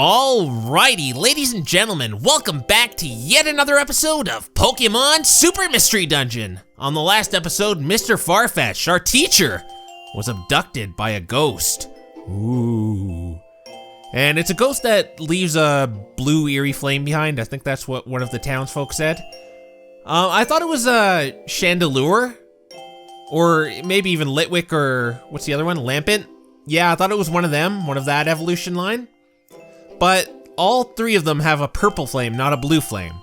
Alrighty, ladies and gentlemen, welcome back to yet another episode of Pokemon Super Mystery Dungeon. On the last episode, Mr. Farfetch'd, our teacher, was abducted by a ghost. Ooh. And it's a ghost that leaves a blue eerie flame behind. I think that's what one of the townsfolk said. I thought it was a Chandelure, or maybe even Litwick, or what's the other one, Lampent? Yeah, I thought it was one of them, one of that evolution line. But all three of them have a purple flame, not a blue flame.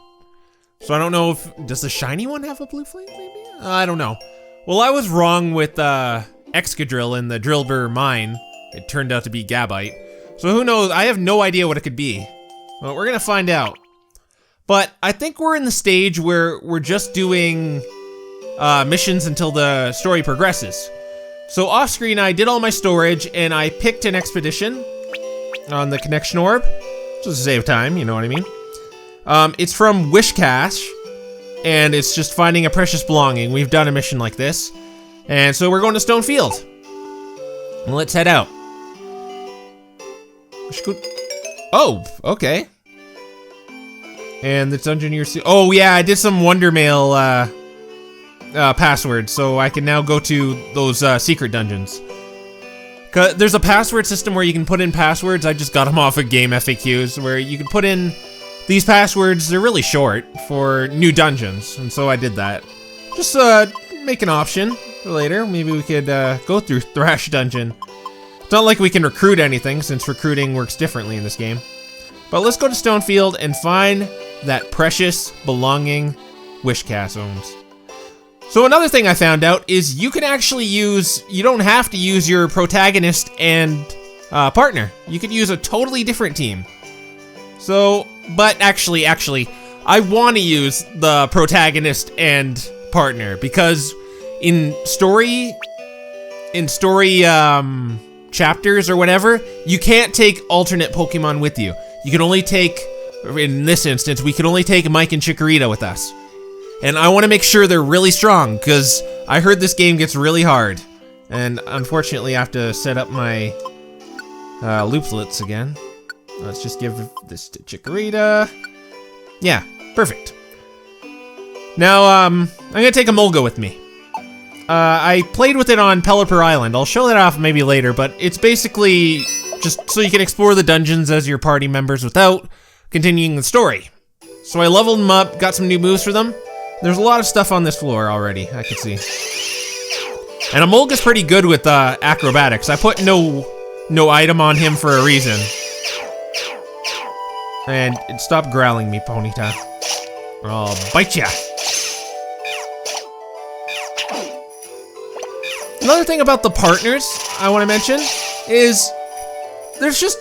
So I don't know if, does the shiny one have a blue flame maybe? I don't know. Well, I was wrong with Excadrill in the Drillbur mine. It turned out to be Gabite. So who knows, I have no idea what it could be. Well, we're gonna find out. But I think we're in the stage where we're just doing missions until the story progresses. So off screen, I did all my storage and I picked an expedition on the connection orb, just to save time, you know what I mean? It's from Wish Cache, and it's just finding a precious belonging. We've done a mission like this, and so we're going to Stone Field. Let's head out. Oh, okay. And the dungeoneer. Oh yeah, I did some Wonder Mail passwords, so I can now go to those secret dungeons. There's a password system where you can put in passwords. I just got them off of Game FAQs, where you can put in these passwords. They're really short for new dungeons, and so I did that. Just make an option for later. Maybe we could go through Thrash Dungeon. It's not like we can recruit anything, since recruiting works differently in this game. But let's go to Stonefield and find that precious belonging Wish Cache owns. So another thing I found out is you can actually use, you don't have to use your protagonist and partner. You could use a totally different team. So, but actually, I want to use the protagonist and partner because in story chapters or whatever, you can't take alternate Pokemon with you. You can only take, in this instance, we can only take Mike and Chikorita with us. And I want to make sure they're really strong, because I heard this game gets really hard. And unfortunately, I have to set up my loopslets again. Let's just give this to Chikorita. Yeah, perfect. Now, I'm going to take a Mulga with me. I played with it on Pelipper Island. I'll show that off maybe later, but it's basically just so you can explore the dungeons as your party members without continuing the story. So I leveled them up, got some new moves for them. There's a lot of stuff on this floor already, I can see. And Amolga's pretty good with acrobatics. I put no item on him for a reason. And stop growling me, Ponyta, or I'll bite ya. Another thing about the partners I want to mention is there's just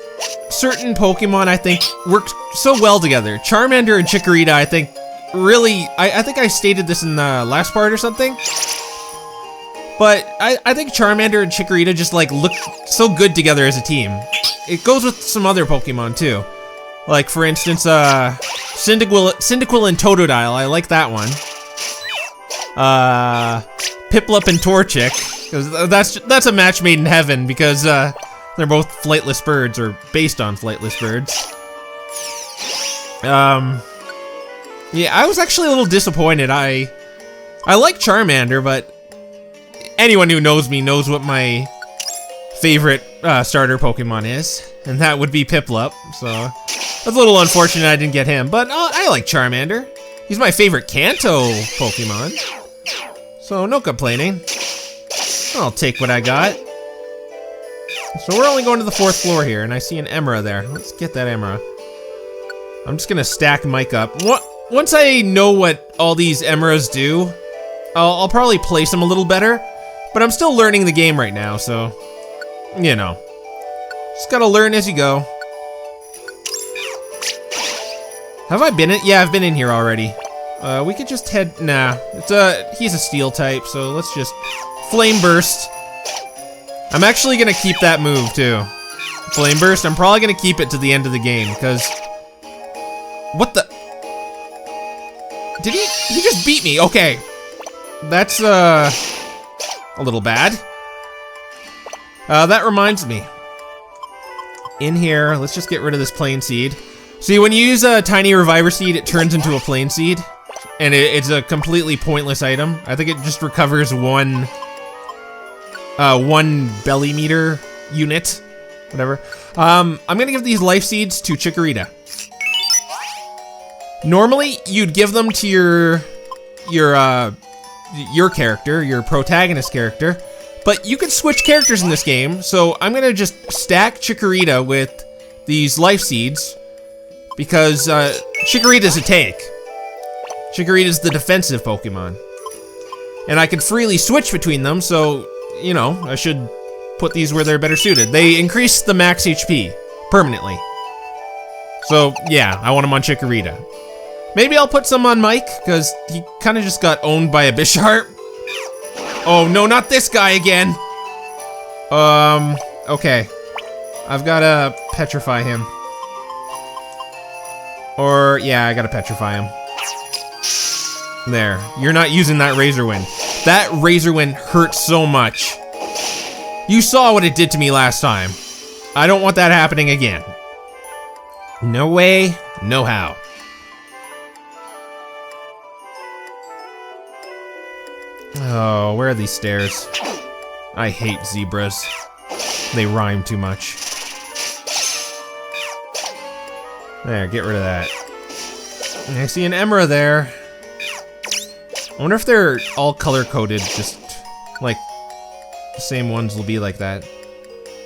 certain Pokemon I think work so well together. Charmander and Chikorita, I think, really, I think I stated this in the last part or something, but I think Charmander and Chikorita just like look so good together as a team. It goes with some other Pokemon too, like for instance Cyndaquil and Totodile. I like that one. Piplup and Torchic, because that's a match made in heaven, because they're both flightless birds, or based on flightless birds. Yeah, I was actually a little disappointed. I like Charmander, but anyone who knows me knows what my favorite starter Pokemon is, and that would be Piplup, so that's a little unfortunate I didn't get him, but I like Charmander. He's my favorite Kanto Pokemon, so no complaining. I'll take what I got. So we're only going to the 4th floor here, and I see an Emera there. Let's get that Emera. I'm just gonna stack Mike up. Once I know what all these Emeras do, I'll probably place them a little better, but I'm still learning the game right now, so, you know. Just gotta learn as you go. Have I been in? Yeah, I've been in here already. We could just head, nah, he's a steel type, so let's just Flame Burst. I'm actually gonna keep that move too. Flame Burst, I'm probably gonna keep it to the end of the game, because, what the? Did he just beat me? Okay. That's, a little bad. That reminds me. in here, let's just get rid of this plain seed. See, when you use a tiny reviver seed, it turns into a plain seed. And it's a completely pointless item. I think it just recovers one belly meter unit. Whatever. I'm gonna give these life seeds to Chikorita. Normally, you'd give them to your character, your protagonist character, but you can switch characters in this game, so I'm gonna just stack Chikorita with these life seeds, because Chikorita's a tank. Chikorita's the defensive Pokemon. And I can freely switch between them, so, you know, I should put these where they're better suited. They increase the max HP permanently. So, yeah, I want them on Chikorita. Maybe I'll put some on Mike, because he kind of just got owned by a Bisharp. Oh, no, not this guy again. Okay. I've got to petrify him. Or, yeah, I got to petrify him. There. You're not using that Razor Wind. That Razor Wind hurts so much. You saw what it did to me last time. I don't want that happening again. No way, no how. Oh, where are these stairs? I hate zebras. They rhyme too much. There, get rid of that. I see an Emera there. I wonder if they're all color-coded, just like the same ones will be like that.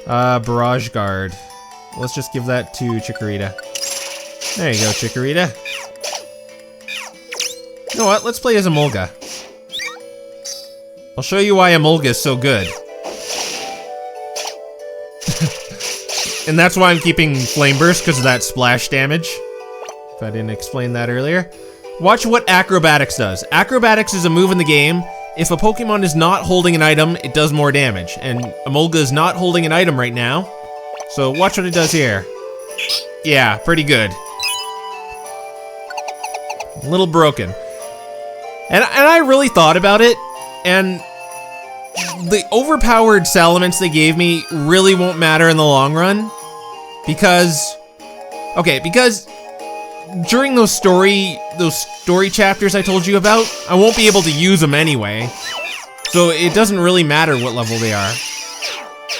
Barrage Guard. Let's just give that to Chikorita. There you go, Chikorita. You know what? Let's play as Emolga. I'll show you why Emolga is so good. And that's why I'm keeping Flame Burst, because of that splash damage. If I didn't explain that earlier. Watch what Acrobatics does. Acrobatics is a move in the game. If a Pokemon is not holding an item, it does more damage. And Emolga is not holding an item right now. So watch what it does here. Yeah, pretty good. A little broken. And I really thought about it, and the overpowered Salamence they gave me really won't matter in the long run. Because during those story chapters I told you about, I won't be able to use them anyway. So it doesn't really matter what level they are.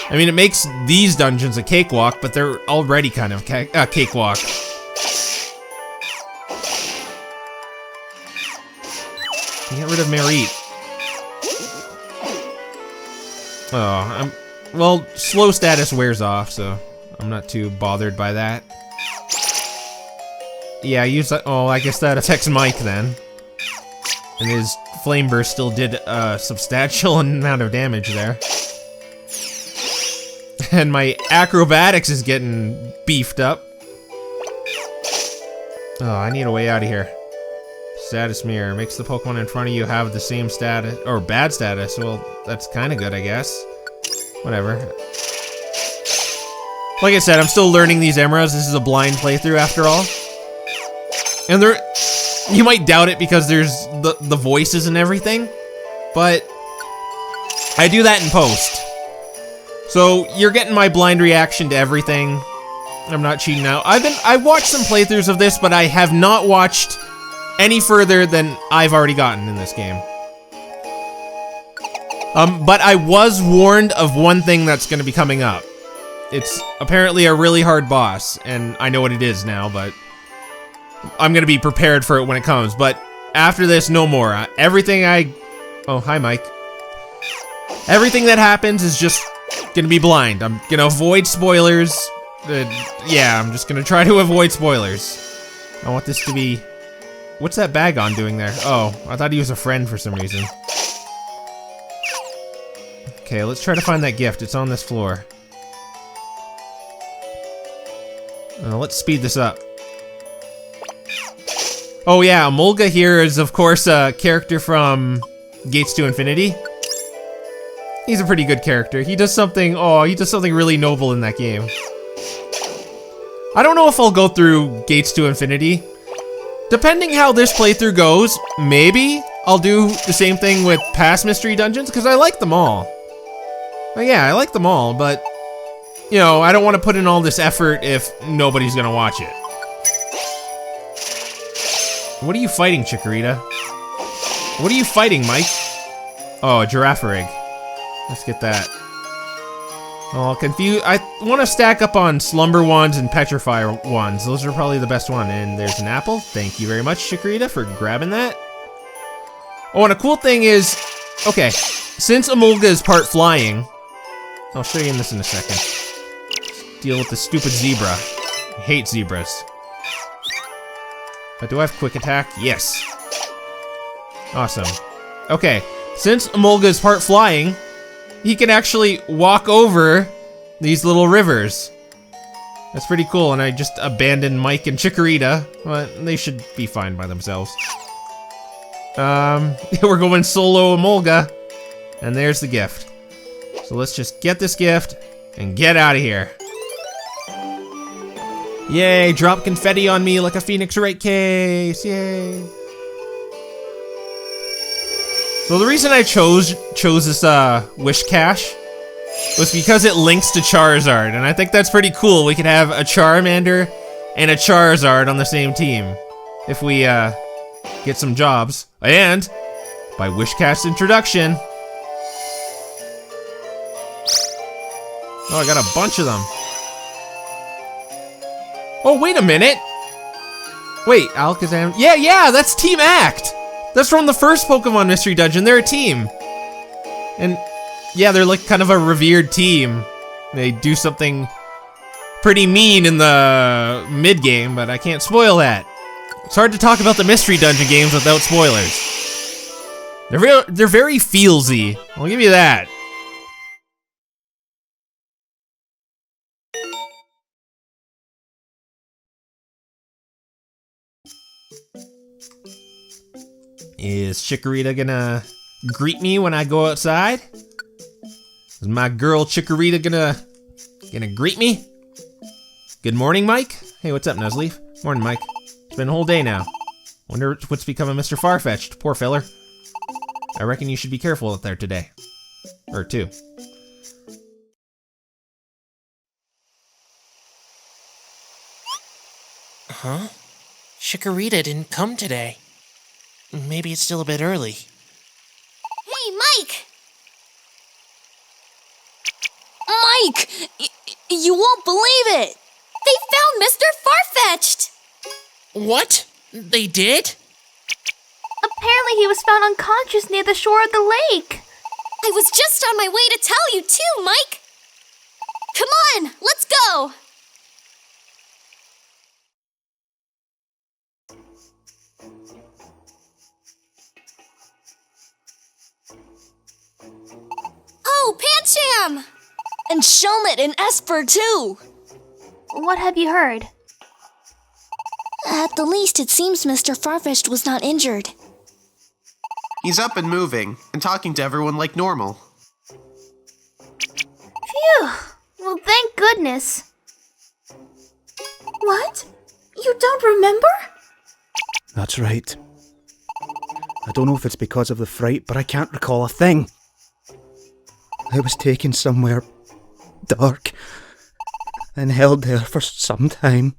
I mean, it makes these dungeons a cakewalk, but they're already kind of a cakewalk. Get rid of Merit. Oh, well, slow status wears off, so I'm not too bothered by that. Yeah, use that. Oh, I guess that affects Mike then. And his Flame Burst still did a substantial amount of damage there. And my Acrobatics is getting beefed up. Oh, I need a way out of here. Status Mirror makes the Pokemon in front of you have the same status, or bad status. Well, that's kind of good, I guess. Whatever. Like I said, I'm still learning these Emeras. This is a blind playthrough after all. And you might doubt it because there's the voices and everything, but I do that in post. So you're getting my blind reaction to everything. I'm not cheating out. I've watched some playthroughs of this, but I have not watched any further than I've already gotten in this game. But I was warned of one thing that's going to be coming up. It's apparently a really hard boss, and I know what it is now, but I'm going to be prepared for it when it comes. But after this, no more. Oh, hi, Mike. Everything that happens is just going to be blind. I'm going to avoid spoilers. Yeah, I'm just going to try to avoid spoilers. I want this to be... What's that Bagon doing there? Oh, I thought he was a friend for some reason. Okay, let's try to find that gift. It's on this floor. Let's speed this up. Oh yeah, Emolga here is of course a character from Gates to Infinity. He's a pretty good character. He does something, he does something really noble in that game. I don't know if I'll go through Gates to Infinity. Depending how this playthrough goes, maybe I'll do the same thing with past mystery dungeons, because I like them all. Oh yeah, I like them all, but you know, I don't want to put in all this effort if nobody's gonna watch it. What are you fighting, Chikorita? What are you fighting, Mike? Oh, a giraffe egg. Let's get that. Oh, confused. I want to stack up on Slumber ones and Petrify ones. Those are probably the best one. And there's an apple. Thank you very much, Chikorita, for grabbing that. Oh, and a cool thing is, okay, since Emolga is part flying, I'll show you this in a second. Deal with the stupid zebra. I hate zebras. But do I have quick attack? Yes. Awesome. Okay, since Emolga is part flying, he can actually walk over these little rivers. That's pretty cool, and I just abandoned Mike and Chikorita, but they should be fine by themselves. We're going solo Emolga, and there's the gift. So let's just get this gift and get out of here. Yay, drop confetti on me like a Phoenix Wright case, yay. So the reason I chose this wish cache was because it links to Charizard, and I think that's pretty cool. We could have a Charmander and a Charizard on the same team if we get some jobs. And by wish cache introduction, oh, I got a bunch of them. Oh, wait a minute. Wait, Alakazam. Yeah, that's Team Act. That's from the first Pokemon Mystery Dungeon. They're a team. And yeah, they're like kind of a revered team. They do something pretty mean in the mid-game, but I can't spoil that. It's hard to talk about the Mystery Dungeon games without spoilers. They're very feelsy. I'll give you that. Is Chikorita gonna greet me when I go outside? Is my girl Chikorita gonna greet me? Good morning, Mike. Hey, what's up, Nuzleaf? Morning, Mike. It's been a whole day now. Wonder what's become of Mr. Farfetch'd. Poor feller. I reckon you should be careful out there today. Or two. Huh? Chikorita didn't come today. Maybe it's still a bit early. Hey, Mike! Mike! You won't believe it! They found Mr. Farfetch'd! What? They did? Apparently he was found unconscious near the shore of the lake. I was just on my way to tell you too, Mike! Come on, let's go! Oh, Pancham! And Shelmet and Esper, too! What have you heard? At the least, it seems Mr. Farfetch'd was not injured. He's up and moving, and talking to everyone like normal. Phew! Well, thank goodness. What? You don't remember? That's right. I don't know if it's because of the fright, but I can't recall a thing. I was taken somewhere dark and held there for some time,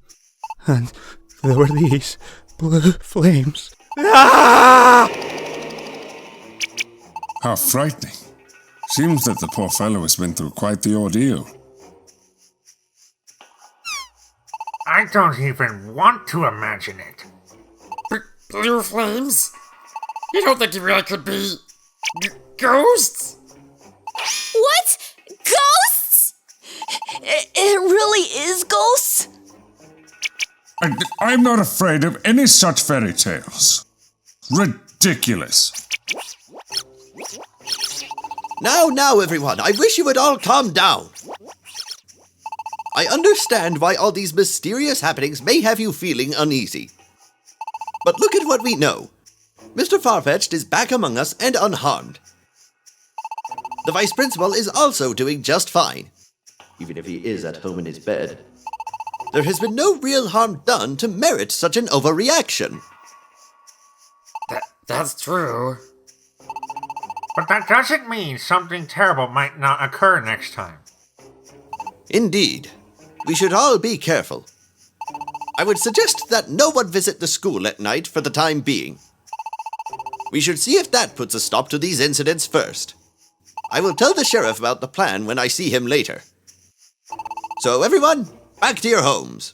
and there were these blue flames. Ah! How frightening. Seems that the poor fellow has been through quite the ordeal. I don't even want to imagine it. Blue flames? You don't think it really could be ghosts? What? Ghosts? It really is ghosts? I'm not afraid of any such fairy tales. Ridiculous. Now, everyone, I wish you would all calm down. I understand why all these mysterious happenings may have you feeling uneasy. But look at what we know. Mr. Farfetch'd is back among us and unharmed. The Vice Principal is also doing just fine, even if he is at home in his bed. There has been no real harm done to merit such an overreaction. That's true. But that doesn't mean something terrible might not occur next time. Indeed. We should all be careful. I would suggest that no one visit the school at night for the time being. We should see if that puts a stop to these incidents first. I will tell the sheriff about the plan when I see him later. So everyone, back to your homes.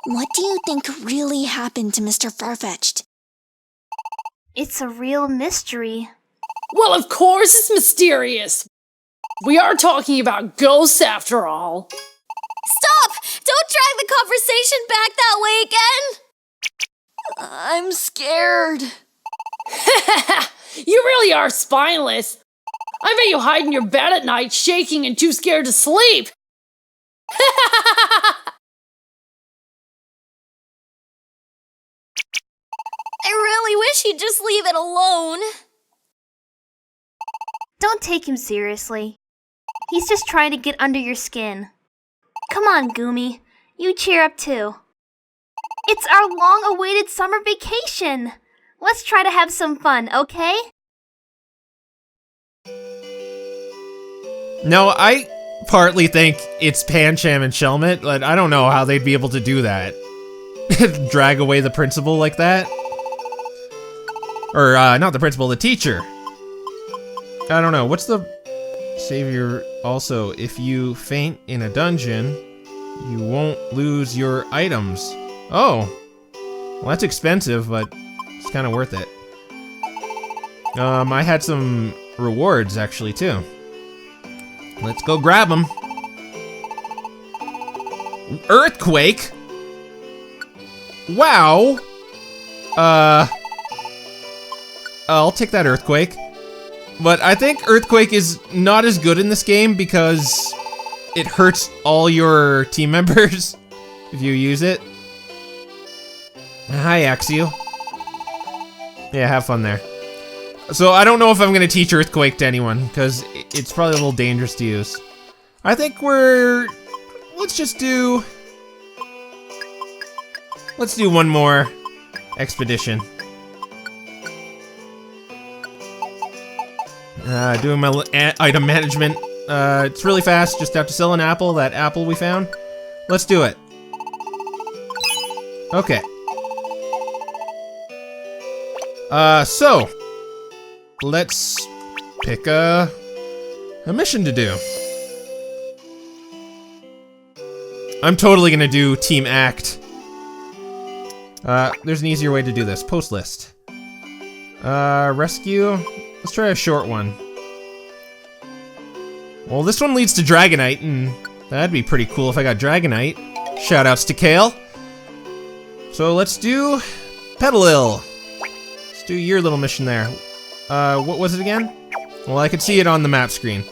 What do you think really happened to Mr. Farfetch'd? It's a real mystery. Well, of course it's mysterious. We are talking about ghosts after all. Stop! Don't drag the conversation back that way again! I'm scared. You really are spineless. I bet you hide in your bed at night, shaking and too scared to sleep. I really wish he'd just leave it alone. Don't take him seriously. He's just trying to get under your skin. Come on, Goomy. You cheer up too. It's our long-awaited summer vacation. Let's try to have some fun, okay? No, I partly think it's Pancham and Shelmet, but I don't know how they'd be able to do that. Drag away the principal like that? Or, not the principal, the teacher. I don't know, what's the savior? Also, if you faint in a dungeon, you won't lose your items. Oh, well that's expensive, but it's kind of worth it. I had some rewards actually too. Let's go grab them. Earthquake? Wow. I'll take that earthquake. But I think earthquake is not as good in this game because it hurts all your team members if you use it. Hi, Axio. Yeah, have fun there. So I don't know if I'm gonna teach earthquake to anyone because it's probably a little dangerous to use. I think let's do one more expedition. Doing my item management. It's really fast, just have to sell an apple, that apple we found. Let's do it. Okay. So, let's pick a mission to do. I'm totally gonna do Team Act. There's an easier way to do this. Post list. Rescue. Let's try a short one. Well, this one leads to Dragonite, and that'd be pretty cool if I got Dragonite. Shoutouts to Kale. So let's do Petalil. Let's do your little mission there. What was it again? Well, I could see it on the map screen.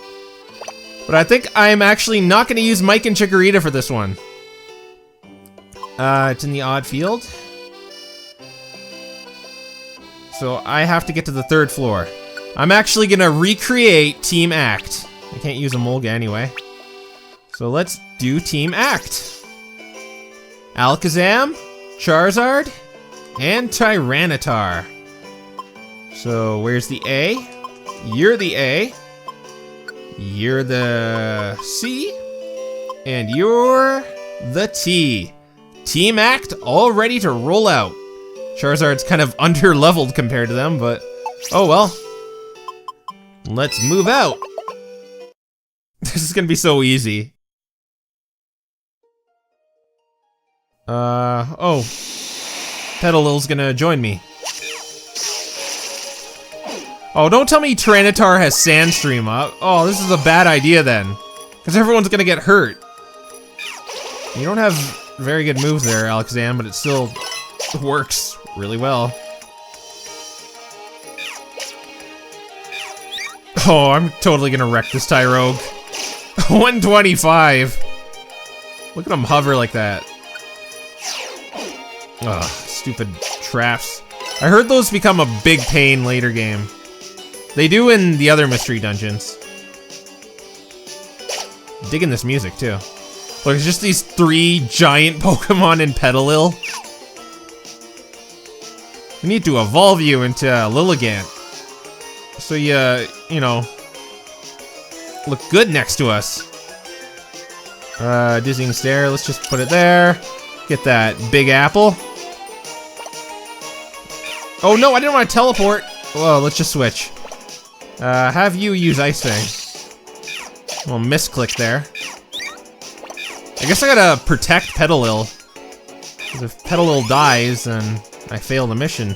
But I think I'm actually not going to use Mike and Chikorita for this one. It's in the odd field. So I have to get to the 3rd floor. I'm actually going to recreate Team Act. I can't use a Molga anyway. So let's do Team Act. Alakazam, Charizard, and Tyranitar. So where's the A? You're the A. You're the C. And you're the T. Team Act all ready to roll out. Charizard's kind of under-leveled compared to them, but oh well. Let's move out. This is gonna be so easy. Oh. Petalil's gonna join me. Oh, don't tell me Tyranitar has Sandstream up. Oh, this is a bad idea then. Because everyone's gonna get hurt. You don't have very good moves there, Alakazam, but it still works really well. Oh, I'm totally gonna wreck this Tyrogue. 125. Look at him hover like that. Ugh, stupid traps. I heard those become a big pain later game. They do in the other mystery dungeons. Digging this music too. Look, it's just these 3 giant Pokemon in Petalil. We need to evolve you into Lilligant. so you know, look good next to us. Dizzying stare, let's just put it there. Get that big apple. Oh no, I didn't want to teleport. Whoa, let's just switch. Have you use Ice Fang. Well, misclick there. I guess I gotta protect Petalil. Because if Petalil dies, then I fail the mission.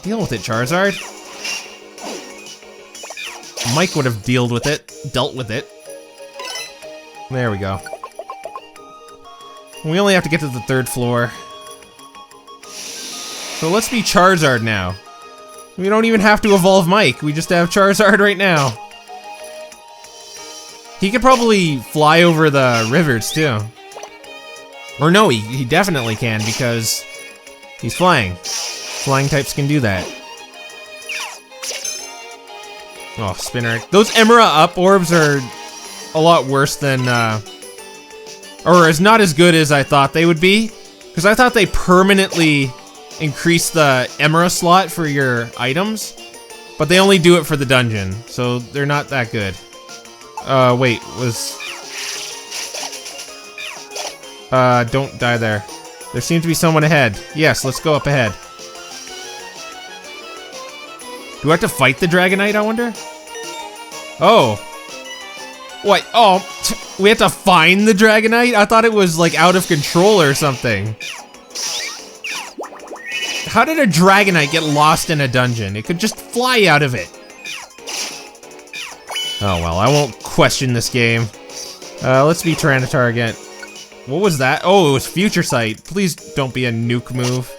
Deal with it, Charizard. Mike would have dealt with it. There we go. We only have to get to the 3rd floor. So let's be Charizard now. We don't even have to evolve Mike, we just have Charizard right now. He could probably fly over the rivers too. Or no, he definitely can because he's flying. Flying types can do that. Oh, Spinner. Those Emera Up orbs are a lot worse than, or is not as good as I thought they would be. Because I thought they permanently increase the Emera slot for your items. But they only do it for the dungeon, so they're not that good. Wait, don't die there. There seems to be someone ahead. Yes, let's go up ahead. Do I have to fight the Dragonite, I wonder? Oh. What? Oh, we have to find the Dragonite? I thought it was, like, out of control or something. How did a Dragonite get lost in a dungeon? It could just fly out of it. Oh, well, I won't question this game. Let's be Tyranitar again. What was that? Oh, it was Future Sight. Please don't be a nuke move.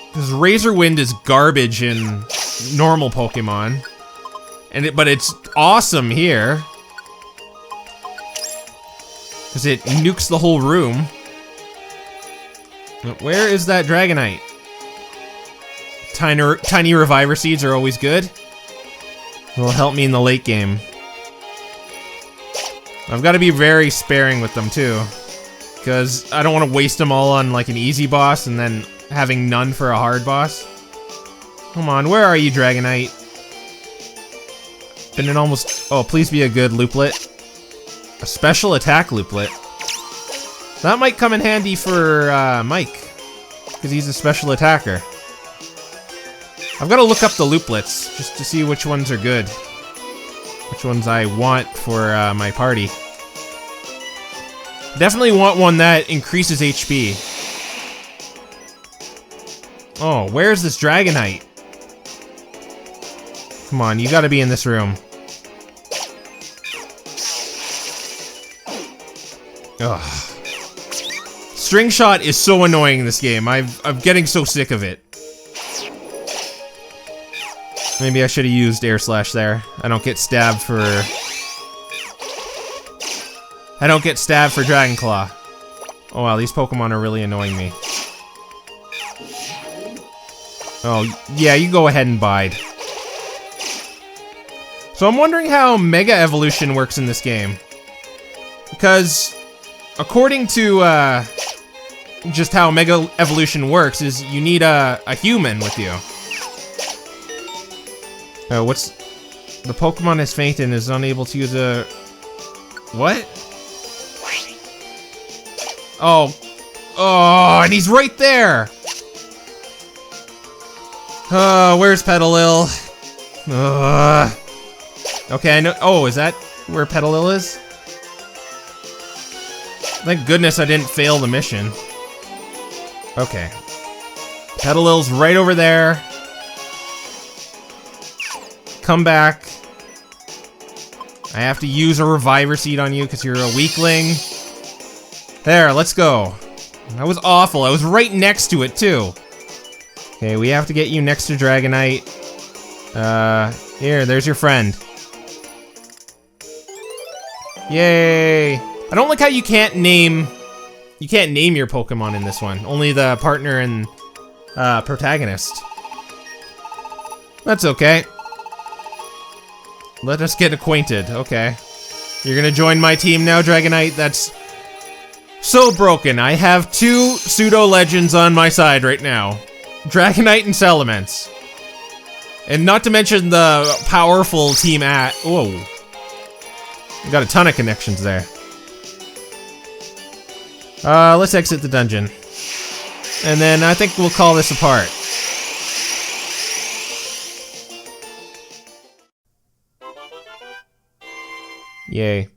Because Razor Wind is garbage in normal Pokemon. But it's awesome here. Because it nukes the whole room. Where is that Dragonite? Tiny Reviver Seeds are always good. Will help me in the late game. I've got to be very sparing with them too. Because I don't want to waste them all on like an easy boss and then having none for a hard boss. Come on, where are you, Dragonite? Been in almost... Oh, please be a good Looplet. A special attack Looplet. That might come in handy for Mike. Because he's a special attacker. I've got to look up the Looplets just to see which ones are good. Which ones I want for my party. Definitely want one that increases HP. Oh, where's this Dragonite? Come on, you gotta be in this room. Ugh. String Shot is so annoying in this game. I'm getting so sick of it. Maybe I should have used Air Slash there. I don't get stabbed for Dragon Claw. Oh wow, these Pokemon are really annoying me. Oh, yeah, you go ahead and bide. So I'm wondering how Mega Evolution works in this game. Because, according to, just how Mega Evolution works is you need a human with you. Oh, what's... The Pokemon has fainted and is unable to use a... What? Oh. Oh, and he's right there! Where's Petalil? Okay, I know. Oh, is that where Petalil is? Thank goodness I didn't fail the mission. Okay. Petalil's right over there. Come back. I have to use a Reviver Seed on you because you're a weakling. There, let's go. That was awful. I was right next to it, too. Okay, we have to get you next to Dragonite. Here, there's your friend. Yay! I don't like how you can't name your Pokemon in this one. Only the partner and protagonist. That's okay. Let us get acquainted. Okay. You're gonna join my team now, Dragonite? So broken. I have 2 pseudo-legends on my side right now. Dragonite and Salamence. And not to mention the powerful team at... Whoa. We got a ton of connections there. Let's exit the dungeon. And then I think we'll call this apart. Yay.